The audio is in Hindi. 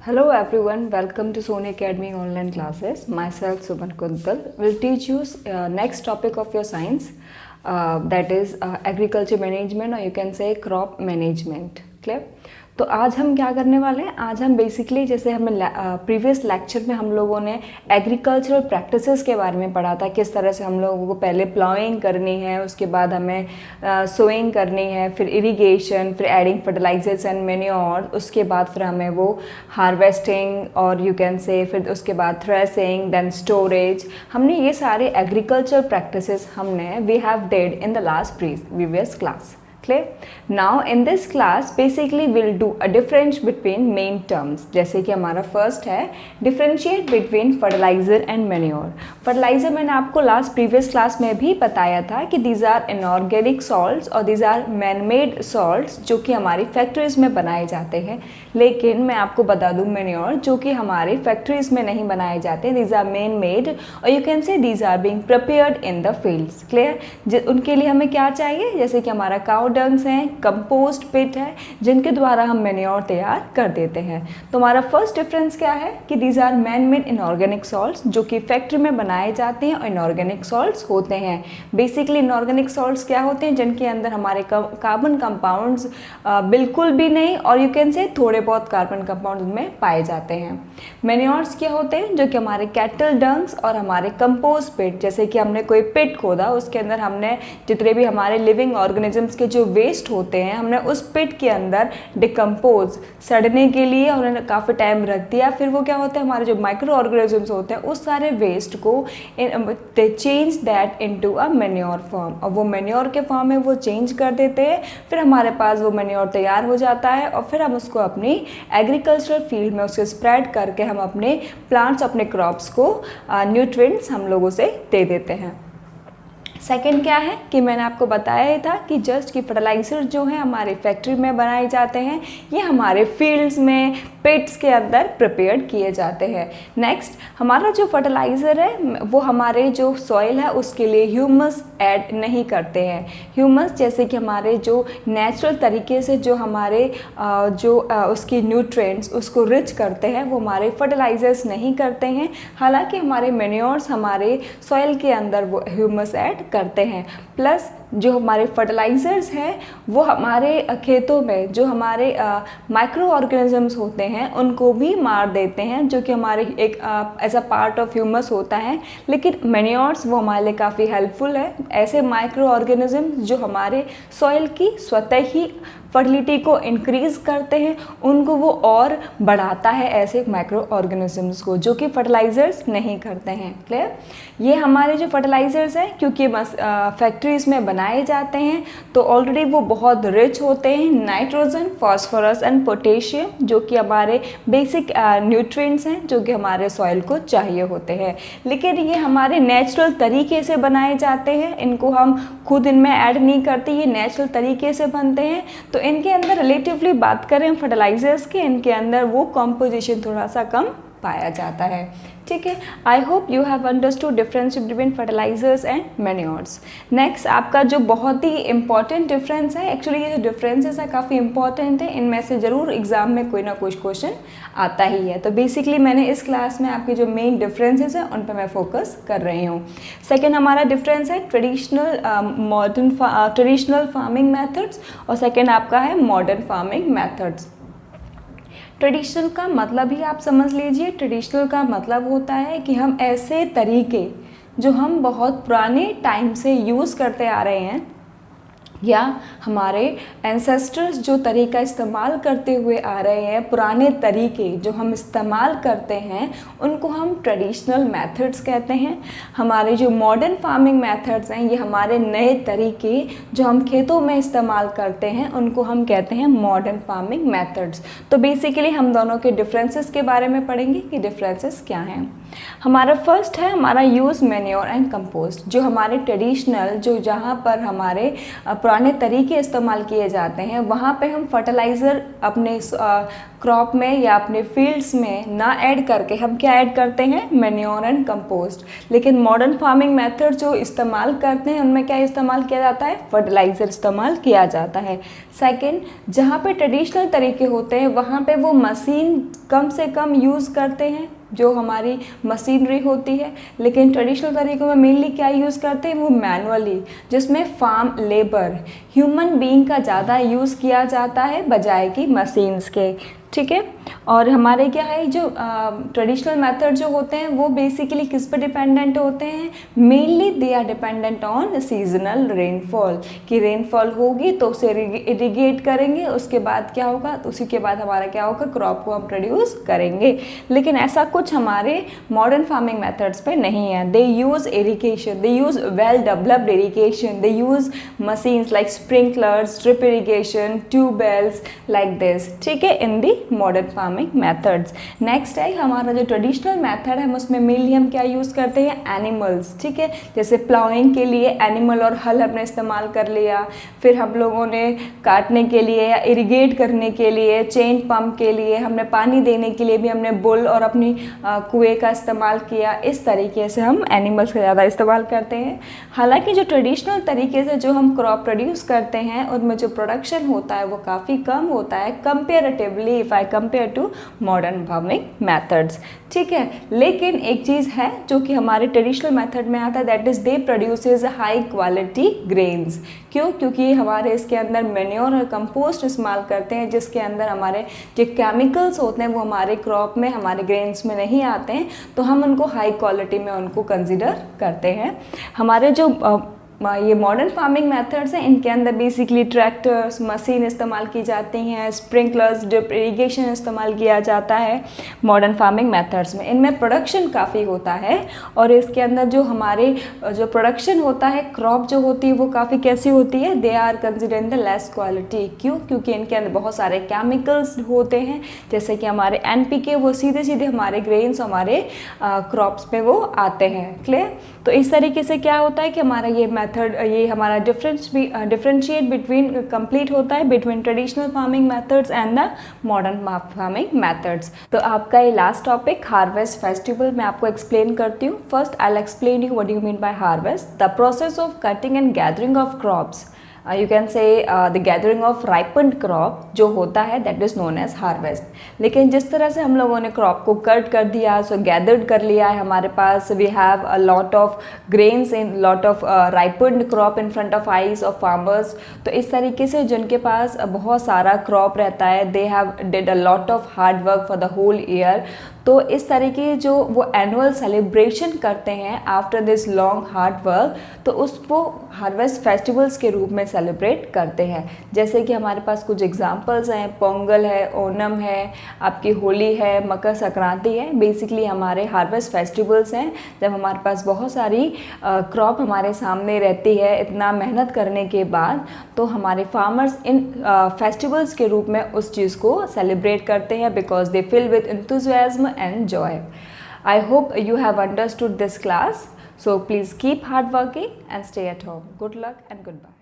Hello everyone, welcome to Sony Academy online classes. Myself Subhan Kuntal will teach you next topic of your science, that is agriculture management, or you can say crop management. Clear? तो आज हम क्या करने वाले हैं, आज हम बेसिकली जैसे हमें प्रीवियस लेक्चर में हम लोगों ने एग्रीकल्चरल प्रैक्टिसेस के बारे में पढ़ा था, किस तरह से हम लोगों को पहले प्लाइंग करनी है, उसके बाद हमें सोइंग करनी है, फिर इरिगेशन, फिर एडिंग फर्टिलाइजर्स एंड मैन्योर, उसके बाद फिर हमें वो हार्वेस्टिंग और यू कैन से फिर उसके बाद थ्रेसिंग, देन स्टोरेज। हमने ये सारे एग्रीकल्चरल प्रैक्टिसेस हमने we have did in the last previous class. Clear? Now in this class basically we'll do a difference between main terms. जैसे कि हमारा फर्स्ट है differentiate between fertilizer and manure. Fertilizer मैंने आपको लास्ट प्रीवियस क्लास में भी बताया था कि these are inorganic salts और these are man-made salts जो कि हमारी फैक्ट्रीज में बनाए जाते हैं. लेकिन मैं आपको बता दूं manure जो कि हमारे फैक्ट्रीज में नहीं बनाए जाते, these are man-made और you can say these are being prepared in the fields. Clear? उनके लिए हमें क्या चाहिए, जैसे कि हमारा काउ डंग्स हैं, कंपोस्ट पिट है, जिनके द्वारा हम मैन्योर तैयार कर देते हैं. तो हमारा फर्स्ट डिफरेंस क्या है कि these are man made inorganic salts जो कि फैक्ट्री में बनाए जाते हैं और इनऑर्गेनिक सॉल्ट्स होते हैं. बेसिकली इनऑर्गेनिक सॉल्ट्स क्या होते हैं, जिनके अंदर हमारे कार्बन कंपाउंड्स बिल्कुल भी नहीं और यू कैन से थोड़े बहुत कार्बन कंपाउंड्स उनमें पाए जाते हैं. मैन्योर्स क्या होते हैं, जो कि हमारे कैटल डंग्स और हमारे कंपोस्ट पिट, जैसे कि हमने कोई पिट खोदा, उसके अंदर हमने जितने भी हमारे लिविंग ऑर्गेनिजम्स के जो वेस्ट होते हैं हमने उस पिट के अंदर डिकम्पोज सड़ने के लिए उन्होंने काफ़ी टाइम रख दिया. फिर वो क्या होता है, हमारे जो माइक्रो ऑर्गेनिजम्स होते हैं उस सारे वेस्ट को दे change that into a manure form, और वो मैन्योर के फॉर्म में वो चेंज कर देते हैं. फिर हमारे पास वो मैन्योर तैयार हो जाता है और फिर हम उसको अपनी एग्रीकल्चरल फील्ड में उसके स्प्रेड करके हम अपने प्लांट्स, अपने क्रॉप्स को न्यूट्रिएंट्स हम लोगों से दे देते हैं. सेकेंड क्या है कि मैंने आपको बताया ही था कि जस्ट कि फर्टिलाइज़र जो है हमारे फैक्ट्री में बनाए जाते हैं, ये हमारे फील्ड्स में पिट्स के अंदर प्रिपेयर्ड किए जाते हैं. नेक्स्ट, हमारा जो फर्टिलाइज़र है वो हमारे जो सॉइल है उसके लिए ह्यूमस ऐड नहीं करते हैं. ह्यूमस जैसे कि हमारे जो नेचुरल तरीके से जो हमारे उसकी न्यूट्रिएंट्स उसको रिच करते हैं वो हमारे फर्टिलाइज़र्स नहीं करते हैं. हालांकि हमारे मैन्योर्स हमारे सॉइल के अंदर वो ह्यूमस ऐड करते हैं. प्लस जो हमारे फर्टिलाइज़र्स हैं वो हमारे खेतों में जो हमारे माइक्रो ऑर्गेनिजम्स होते हैं उनको भी मार देते हैं, जो कि हमारे एक as a part of humus होता है. लेकिन मैन्योर्स वो हमारे लिए काफ़ी हेल्पफुल है. ऐसे माइक्रो ऑर्गेनिजम्स जो हमारे सॉइल की स्वतः ही फर्टिलिटी को इंक्रीज़ करते हैं, उनको वो और बढ़ाता है, ऐसे माइक्रो ऑर्गेनिजम्स को, जो कि फर्टिलाइज़र्स नहीं करते हैं. क्लियर? ये हमारे जो फर्टिलाइज़र्स हैं क्योंकि फैक्ट्रीज़ में बनाए जाते हैं तो ऑलरेडी वो बहुत रिच होते हैं नाइट्रोजन, फॉस्फोरस एंड पोटेशियम, जो कि हमारे बेसिक न्यूट्रिएंट्स हैं जो कि हमारे सॉइल को चाहिए होते हैं. लेकिन ये हमारे नेचुरल तरीके से बनाए जाते हैं, इनको हम खुद इनमें ऐड नहीं करते, ये नेचुरल तरीके से बनते हैं. तो इनके अंदर रिलेटिवली बात करें फर्टिलाइजर्स के, इनके अंदर वो कॉम्पोजिशन थोड़ा सा कम पाया जाता है. ठीक है, I hope you have understood difference between fertilisers and manures. Next, आपका जो बहुत ही इंपॉर्टेंट डिफरेंस है, एक्चुअली ये जो डिफरेंसेस है काफ़ी इंपॉर्टेंट है, इनमें से ज़रूर एग्जाम में कोई ना कोई क्वेश्चन आता ही है. तो बेसिकली मैंने इस क्लास में आपके जो मेन डिफरेंसेस हैं उन पर मैं फोकस कर रही हूँ. सेकेंड हमारा डिफरेंस है ट्रेडिशनल फार्मिंग मैथड्स और सेकेंड आपका है मॉडर्न फार्मिंग मैथड्स. ट्रेडिशनल का मतलब ही आप समझ लीजिए, ट्रेडिशनल का मतलब होता है कि हम ऐसे तरीके जो हम बहुत पुराने टाइम से यूज़ करते आ रहे हैं या हमारे एंसेस्टर्स जो तरीका इस्तेमाल करते हुए आ रहे हैं, पुराने तरीके जो हम इस्तेमाल करते हैं उनको हम ट्रेडिशनल मेथड्स कहते हैं. हमारे जो मॉडर्न फार्मिंग मेथड्स हैं ये हमारे नए तरीके जो हम खेतों में इस्तेमाल करते हैं उनको हम कहते हैं मॉडर्न फार्मिंग मेथड्स. तो बेसिकली हम दोनों के डिफरेंसेस के बारे में पढ़ेंगे कि डिफरेंसेस क्या हैं. हमारा फर्स्ट है हमारा यूज़ मैन्योर एंड कंपोस्ट. जो हमारे ट्रेडिशनल जो जहाँ पर हमारे पुराने तरीके इस्तेमाल किए जाते हैं वहाँ पे हम फर्टिलाइज़र अपने क्रॉप में या अपने फील्ड्स में ना ऐड करके हम क्या ऐड करते हैं, मैन्योर एंड कंपोस्ट। लेकिन मॉडर्न फार्मिंग मेथड जो इस्तेमाल करते हैं उनमें क्या इस्तेमाल किया जाता है, फर्टिलाइज़र इस्तेमाल किया जाता है। सेकंड, जहाँ पे ट्रेडिशनल तरीके होते हैं वहाँ पे वो मशीन कम से कम यूज़ करते हैं, जो हमारी मशीनरी होती है। लेकिन ट्रेडिशनल तरीकों में मेनली क्या यूज़ करते हैं, वो मैनुअली, जिसमें फार्म लेबर, ह्यूमन बीइंग का ज़्यादा यूज़ किया जाता है बजाय कि मशीन्स के। ठीक है। और हमारे क्या है, जो ट्रेडिशनल मेथड जो होते हैं वो बेसिकली किस पर डिपेंडेंट होते हैं, mainly they are dependent on seasonal rainfall, कि रेनफॉल होगी तो उसे इरिगेट करेंगे, उसके बाद क्या होगा, तो उसी के बाद हमारा क्या होगा, क्रॉप को हम प्रोड्यूस करेंगे। लेकिन ऐसा कुछ हमारे मॉडर्न फार्मिंग मेथड्स पे नहीं है। They use irrigation, they use well developed irrigation, they use machines like sprinklers, drip irrigation, tubewells like this. ठीक है, in the modern farming methods. Next है हमारा जो ट्रेडिशनल मेथड है, हम उसमें मेनली हम क्या यूज़ करते हैं, एनिमल्स। ठीक है, जैसे प्लाउइंग के लिए एनिमल और हल हमने इस्तेमाल कर लिया, फिर हम लोगों ने काटने के लिए या इरिगेट करने के लिए, चेन पंप के लिए, हमने पानी देने के लिए भी हमने बुल और अपनी कुएं का इस्तेमाल किया। इस तरीके से हम एनिमल्स का ज़्यादा इस्तेमाल करते हैं। हालांकि जो ट्रेडिशनल तरीके से जो हम क्रॉप प्रोड्यूस करते हैं उनमें जो प्रोडक्शन होता है वो काफ़ी कम होता है comparatively if I compare to modern farming methods. ठीक है, लेकिन एक चीज़ है जो कि हमारे ट्रेडिशनल मेथड में आता है, that is they produces high quality grains. क्यों? क्योंकि हमारे इसके अंदर मैन्योर और कंपोस्ट इस्तेमाल करते हैं, जिसके अंदर हमारे जो केमिकल्स होते हैं वो हमारे क्रॉप में, हमारे ग्रेन्स में नहीं आते हैं, तो हम उनको हाई क्वालिटी में उनको कंसिडर करते हैं। हमारे जो ये मॉडर्न फार्मिंग मेथड्स हैं इनके अंदर बेसिकली ट्रैक्टर्स, मशीन इस्तेमाल की जाती हैं, स्प्रिंकलर्स, ड्रिप इरिगेशन इस्तेमाल किया जाता है मॉडर्न फार्मिंग मेथड्स में। इनमें प्रोडक्शन काफ़ी होता है और इसके अंदर जो हमारे जो प्रोडक्शन होता है, क्रॉप जो होती है वो काफ़ी कैसी होती है, they are consider in the less quality. क्यों? क्योंकि इनके अंदर बहुत सारे केमिकल्स होते हैं, जैसे कि हमारे NPK वो सीधे सीधे हमारे ग्रेन्स, हमारे क्रॉप्स पे वो आते हैं। क्लियर? तो इस तरीके से क्या होता है कि हमारा ये ये हमारा डिफरेंशिएट बिटवीन कंप्लीट होता है between traditional farming methods and the modern farming methods. तो आपका ये लास्ट टॉपिक हार्वेस्ट फेस्टिवल मैं आपको एक्सप्लेन करती हूँ। First I will explain you what you mean by harvest, the process of cutting and gathering of crops. You can say the gathering of ripened crop जो होता है that is known as harvest. लेकिन जिस तरह से हम लोगों ने क्रॉप को कट कर दिया, सो गैदर्ड कर लिया है, हमारे पास we have a lot of grains in lot of ripened crop in front of eyes of farmers. तो इस तरीके से जिनके पास बहुत सारा क्रॉप रहता है, they have did a lot of hard work for the whole year. तो इस तरीके जो वो एनुअल सेलिब्रेशन करते हैं after this long hard work, तो उसको हार्वेस्ट फेस्टिवल्स के रूप में सेलिब्रेट करते हैं। जैसे कि हमारे पास कुछ एग्जांपल्स हैं, पोंगल है, ओणम है, आपकी होली है, मकर संक्रांति है। बेसिकली हमारे हार्वेस्ट फेस्टिवल्स हैं जब हमारे पास बहुत सारी क्रॉप हमारे सामने रहती है इतना मेहनत करने के बाद, तो हमारे फार्मर्स इन फेस्टिवल्स के रूप में उस चीज़ को सेलिब्रेट करते हैं because they fill with enthusiasm and joy. I hope you have understood this class. So please keep hard working and stay at home. Good luck and goodbye.